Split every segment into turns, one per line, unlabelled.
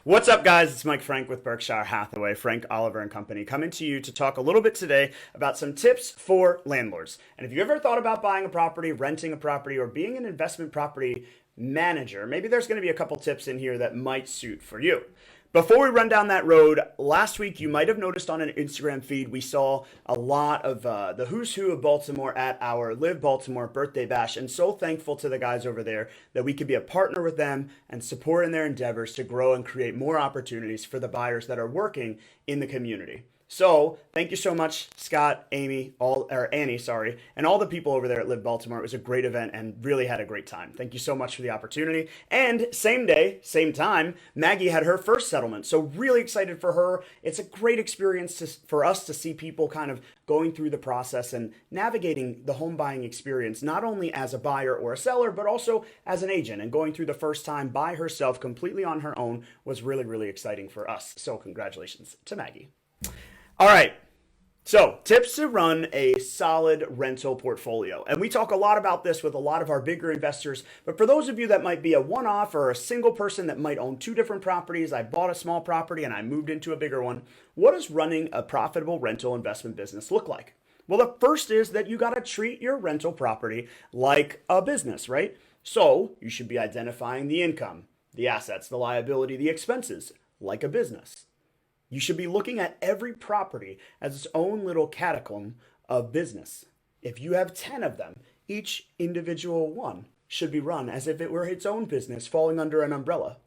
What's up, guys? It's Mike Frank with Berkshire Hathaway, Frank Oliver and Company, coming to you to talk a little bit today about some tips for landlords. And if you ever thought about buying a property, renting a property, or being an investment property manager, maybe there's going to be a couple tips in here that might suit for you. Before we run down that road, last week you might have noticed on an Instagram feed we saw a lot of the who's who of Baltimore at our Live Baltimore birthday bash, and so thankful to the guys over there that we could be a partner with them and support in their endeavors to grow and create more opportunities for the buyers that are working in the community. So thank you so much, Scott, Annie, and all the people over there at Live Baltimore. It was a great event and really had a great time. Thank you so much for the opportunity. And same day, same time, Maggie had her first settlement. So really excited for her. It's a great experience for us to see people kind of going through the process and navigating the home buying experience, not only as a buyer or a seller, but also as an agent. And going through the first time by herself, completely on her own, was really, really exciting for us. So congratulations to Maggie. All right, so tips to run a solid rental portfolio. And we talk a lot about this with a lot of our bigger investors, but for those of you that might be a one-off or a single person that might own two different properties, I bought a small property and I moved into a bigger one, what does running a profitable rental investment business look like? Well, the first is that you gotta treat your rental property like a business, right? So you should be identifying the income, the assets, the liability, the expenses, like a business. You should be looking at every property as its own little catacomb of business. If you have 10 of them, each individual one should be run as if it were its own business falling under an umbrella.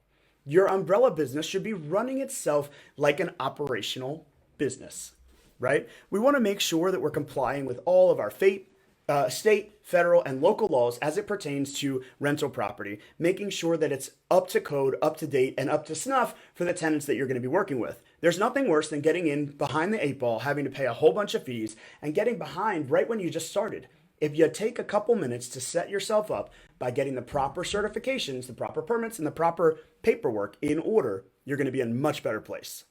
Your umbrella business should be running itself like an operational business, right? We want to make sure that we're complying with all of our state, federal, and local laws as it pertains to rental property, making sure that it's up to code, up to date, and up to snuff for the tenants that you're going to be working with. There's nothing worse than getting in behind the eight ball, having to pay a whole bunch of fees, and getting behind right when you just started. If you take a couple minutes to set yourself up by getting the proper certifications, the proper permits, and the proper paperwork in order, you're going to be in a much better place.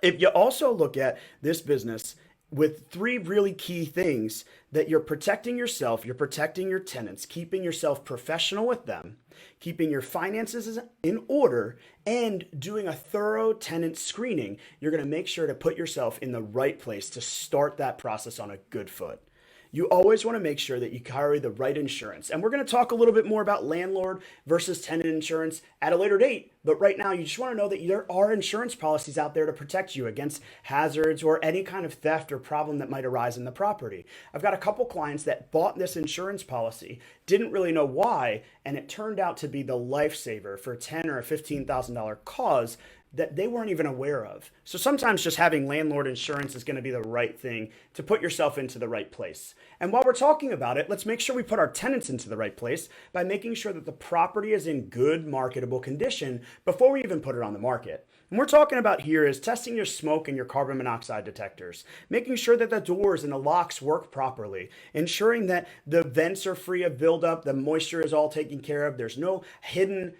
If you also look at this business with three really key things, that you're protecting yourself, you're protecting your tenants, keeping yourself professional with them, keeping your finances in order, and doing a thorough tenant screening, you're going to make sure to put yourself in the right place to start that process on a good foot. You always want to make sure that you carry the right insurance. And we're going to talk a little bit more about landlord versus tenant insurance at a later date. But right now, you just want to know that there are insurance policies out there to protect you against hazards or any kind of theft or problem that might arise in the property. I've got a couple clients that bought this insurance policy, didn't really know why, and it turned out to be the lifesaver for a $10,000 or a $15,000 cause that they weren't even aware of. So sometimes just having landlord insurance is going to be the right thing to put yourself into the right place. And while we're talking about it, let's make sure we put our tenants into the right place by making sure that the property is in good marketable condition before we even put it on the market. And we're talking about here is testing your smoke and your carbon monoxide detectors, making sure that the doors and the locks work properly, ensuring that the vents are free of buildup, the moisture is all taken care of, there's no hidden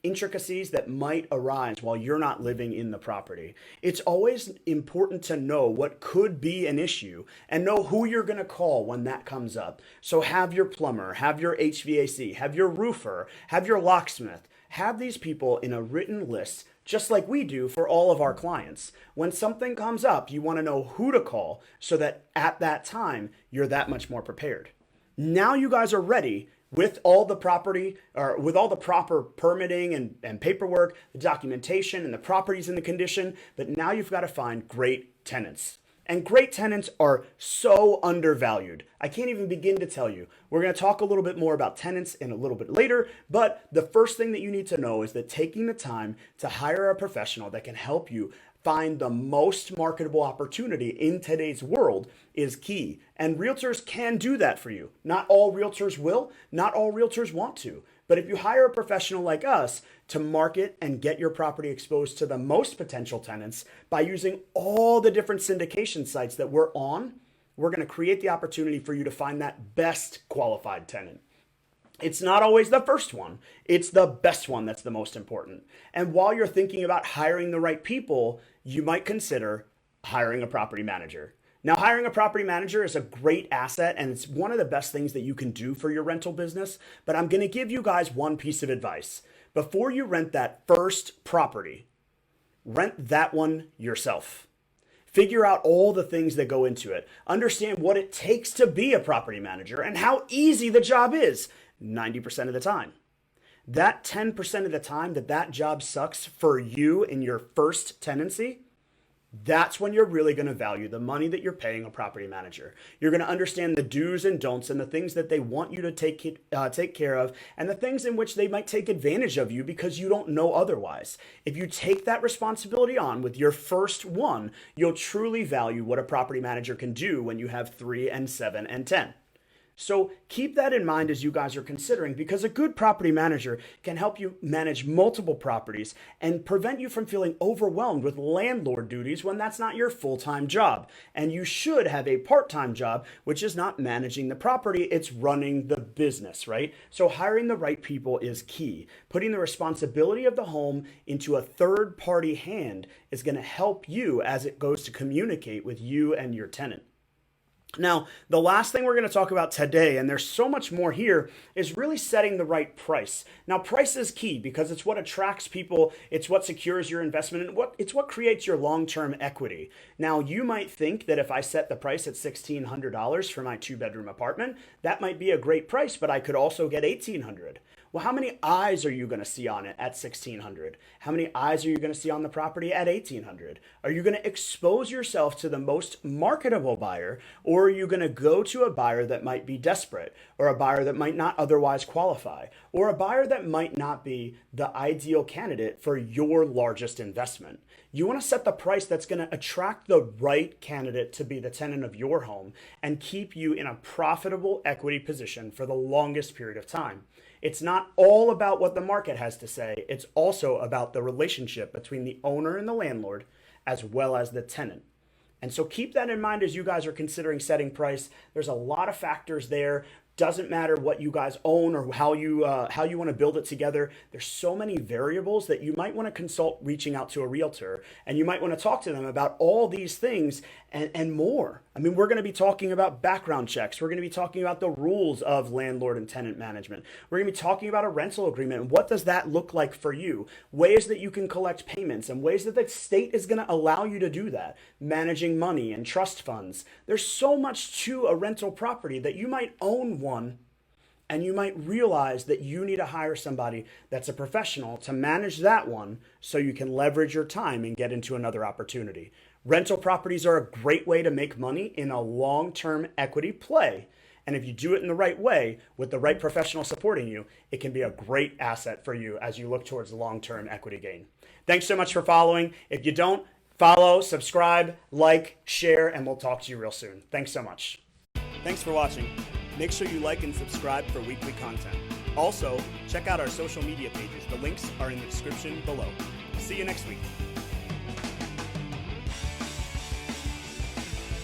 intricacies that might arise while you're not living in the property. It's always important to know what could be an issue and know who you're going to call when that comes up. So have your plumber, have your HVAC, have your roofer, have your locksmith, have these people in a written list, just like we do for all of our clients. When something comes up, you want to know who to call so that at that time, you're that much more prepared. Now you guys are ready with all the property or with all the proper permitting and paperwork, the documentation and the properties in the condition, but now you've got to find great tenants. And great tenants are so undervalued. I can't even begin to tell you. We're going to talk a little bit more about tenants in a little bit later, but the first thing that you need to know is that taking the time to hire a professional that can help you find the most marketable opportunity in today's world is key. And realtors can do that for you. Not all realtors will, not all realtors want to. But if you hire a professional like us to market and get your property exposed to the most potential tenants by using all the different syndication sites that we're on, we're going to create the opportunity for you to find that best qualified tenant. It's not always the first one. It's the best one that's the most important. And while you're thinking about hiring the right people, you might consider hiring a property manager. Now, hiring a property manager is a great asset, and it's one of the best things that you can do for your rental business. But I'm going to give you guys one piece of advice. before you rent that first property, rent that one yourself. Figure out all the things that go into it. Understand what it takes to be a property manager and how easy the job is 90% of the time. That 10% of the time that job sucks for you in your first tenancy, that's when you're really going to value the money that you're paying a property manager. You're going to understand the do's and don'ts and the things that they want you to take care of and the things in which they might take advantage of you because you don't know otherwise. If you take that responsibility on with your first one, you'll truly value what a property manager can do when you have 3 and 7 and 10. So keep that in mind as you guys are considering, because a good property manager can help you manage multiple properties and prevent you from feeling overwhelmed with landlord duties when that's not your full-time job. And you should have a part-time job, which is not managing the property, it's running the business, right? So hiring the right people is key. Putting the responsibility of the home into a third-party hand is going to help you as it goes to communicate with you and your tenant. Now, the last thing we're going to talk about today, and there's so much more here, is really setting the right price. Now, price is key because it's what attracts people, it's what secures your investment, and it's what creates your long-term equity. Now, you might think that if I set the price at $1,600 for my 2-bedroom apartment, that might be a great price, but I could also get $1,800. Well, how many eyes are you going to see on it at $1,600? How many eyes are you going to see on the property at $1,800? Are you going to expose yourself to the most marketable buyer, or are you going to go to a buyer that might be desperate, or a buyer that might not otherwise qualify, or a buyer that might not be the ideal candidate for your largest investment? You want to set the price that's going to attract the right candidate to be the tenant of your home and keep you in a profitable equity position for the longest period of time. It's not all about what the market has to say. It's also about the relationship between the owner and the landlord, as well as the tenant. And so keep that in mind as you guys are considering setting price. There's a lot of factors there. Doesn't matter what you guys own or how you want to build it together. There's so many variables that you might want to consult reaching out to a realtor, and you might want to talk to them about all these things and more. I mean, we're going to be talking about background checks. We're going to be talking about the rules of landlord and tenant management. We're going to be talking about a rental agreement. And what does that look like for you? Ways that you can collect payments and ways that the state is going to allow you to do that. Managing money and trust funds. There's so much to a rental property that you might own one and you might realize that you need to hire somebody that's a professional to manage that one so you can leverage your time and get into another opportunity. Rental properties are a great way to make money in a long-term equity play. And if you do it in the right way, with the right professional supporting you, it can be a great asset for you as you look towards long-term equity gain. Thanks so much for following. If you don't, follow, subscribe, like, share, and we'll talk to you real soon. Thanks so much. Thanks for watching. Make sure you like and subscribe for weekly content. Also, check out our social media pages. The links are in the description below. See you next week.